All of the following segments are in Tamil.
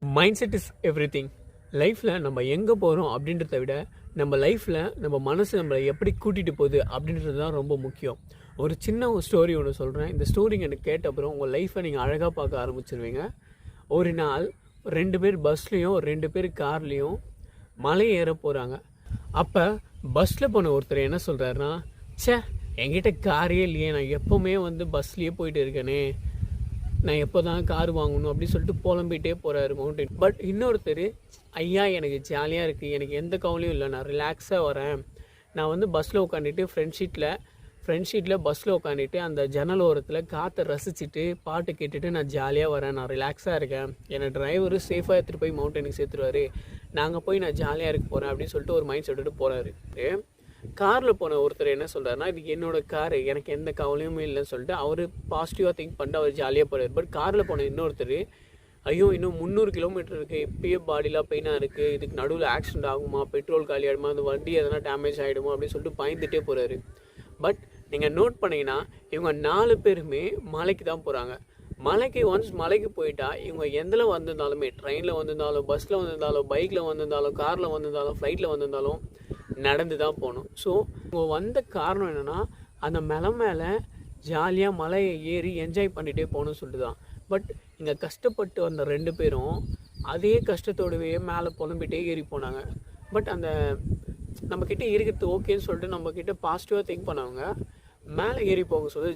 Mind set is everything. லைஃப்பில் நம்ம எங்கே போகிறோம் அப்படின்றத விட நம்ம லைஃப்பில் நம்ம மனசு நம்மளை எப்படி கூட்டிகிட்டு போகுது அப்படின்றது தான் ரொம்ப முக்கியம். ஒரு சின்ன ஸ்டோரி ஒன்று சொல்கிறேன். இந்த ஸ்டோரி எனக்கு கேட்ட அப்புறம் உங்கள் லைஃப்பை நீங்கள் அழகாக பார்க்க ஆரம்பிச்சிருவீங்க. ஒரு நாள் 2 பேர் பஸ்லேயும் 2 பேர் கார்லேயும் மலை ஏற போகிறாங்க. அப்போ பஸ்ஸில் போன ஒருத்தர் என்ன சொல்கிறாருன்னா, ச்சே, என்கிட்ட காரே இல்லையே, நான் எப்போவுமே பஸ்லேயே போயிட்டு இருக்கேனே, நான் எப்போ தான் கார் வாங்கணும் அப்படின்னு சொல்லிட்டு புலம்பிகிட்டே போகிறாரு மவுண்டைன். பட் இன்னொருத்தர், ஐயா எனக்கு ஜாலியாக இருக்குது, எனக்கு எந்த கவலையும் இல்லை, நான் ரிலாக்ஸாக வரேன், நான் பஸ்ஸில் உட்காந்துட்டு ஃப்ரண்ட் ஷீட்டில் பஸ்ஸில் உட்காந்துட்டு அந்த ஜன்னல் ஓரத்தில் காற்றை ரசிச்சுட்டு பாட்டு கேட்டுட்டு நான் ஜாலியாக வரேன், நான் ரிலாக்ஸாக இருக்கேன், என்னை டிரைவரு சேஃபாக எடுத்துகிட்டு போய் மவுண்டனுக்கு சேர்த்துருவார், நாங்கள் போய் நான் ஜாலியாக இருக்க போகிறேன் அப்படின்னு சொல்லிட்டு ஒரு மைண்ட் செட்டுட்டு போகிறாரு. காரில் போன ஒருத்தர் என்ன சொல்கிறாருன்னா, இது என்னோடய காரு, எனக்கு எந்த கவலையுமே இல்லைன்னு சொல்லிட்டு அவர் பாசிட்டிவாக திங்க் பண்ணிட்டு அவர் ஜாலியாக போகிறார். பட் காரில் போன இன்னொருத்தர், ஐயோ இன்னும் 300 கிலோமீட்டர் இருக்குது, இப்பயே பாடிலாம் பெயினாக இருக்குது, இதுக்கு நடுவில் ஆக்சிடென்ட் ஆகுமா, பெட்ரோல் காலி ஆகிடுமா, அந்த வண்டி எதனா டேமேஜ் ஆகிடுமா அப்படின்னு சொல்லிட்டு பயந்துகிட்டே போகிறாரு. பட் நீங்கள் நோட் பண்ணிங்கன்னா இவங்க 4 பேருமே மலைக்கு தான் போகிறாங்க. மலைக்கு போயிட்டா இவங்க எதில் வந்திருந்தாலுமே, ட்ரெயினில் வந்திருந்தாலும், பஸ்ஸில் வந்திருந்தாலும், பைக்கில் வந்திருந்தாலும், காரில் வந்திருந்தாலும், ஃப்ளைட்டில் வந்திருந்தாலும் நடந்து தான் போகணும். ஸோ இவங்க வந்த காரணம் என்னென்னா, அந்த மேலே ஜாலியாக மலையை ஏறி என்ஜாய் பண்ணிகிட்டே போகணும்னு சொல்லிட்டு தான். பட் இங்கே கஷ்டப்பட்டு வந்த 2 பேரும் அதே கஷ்டத்தோடவே மேலே புலம்பிகிட்டே ஏறி போனாங்க. பட் அந்த நம்மக்கிட்ட இருக்கிறது ஓகேன்னு சொல்லிட்டு நம்மக்கிட்ட பாசிட்டிவாக திங்க் பண்ணவங்க மேலே ஏறி போக சொல்லி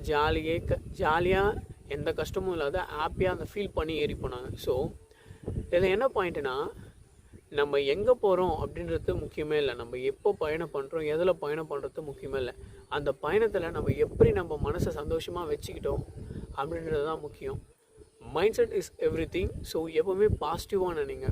ஜாலியாக எந்த கஷ்டமும் இல்லாத ஹாப்பியாக அந்த ஃபீல் பண்ணி ஏறி போனாங்க. ஸோ இதில் என்ன பாயிண்ட்டுனா, நம்ம எங்கே போகிறோம் அப்படின்றது முக்கியமே இல்லை, நம்ம எப்போ பயணம் பண்ணுறோம், எதில் பயணம் பண்ணுறது முக்கியமே இல்லை, அந்த பயணத்தில் நம்ம எப்படி நம்ம மனசை சந்தோஷமாக வச்சுக்கிட்டோம் அப்படின்றது தான் முக்கியம். Mind set is everything. So எப்போவுமே பாசிட்டிவாக நினைங்க.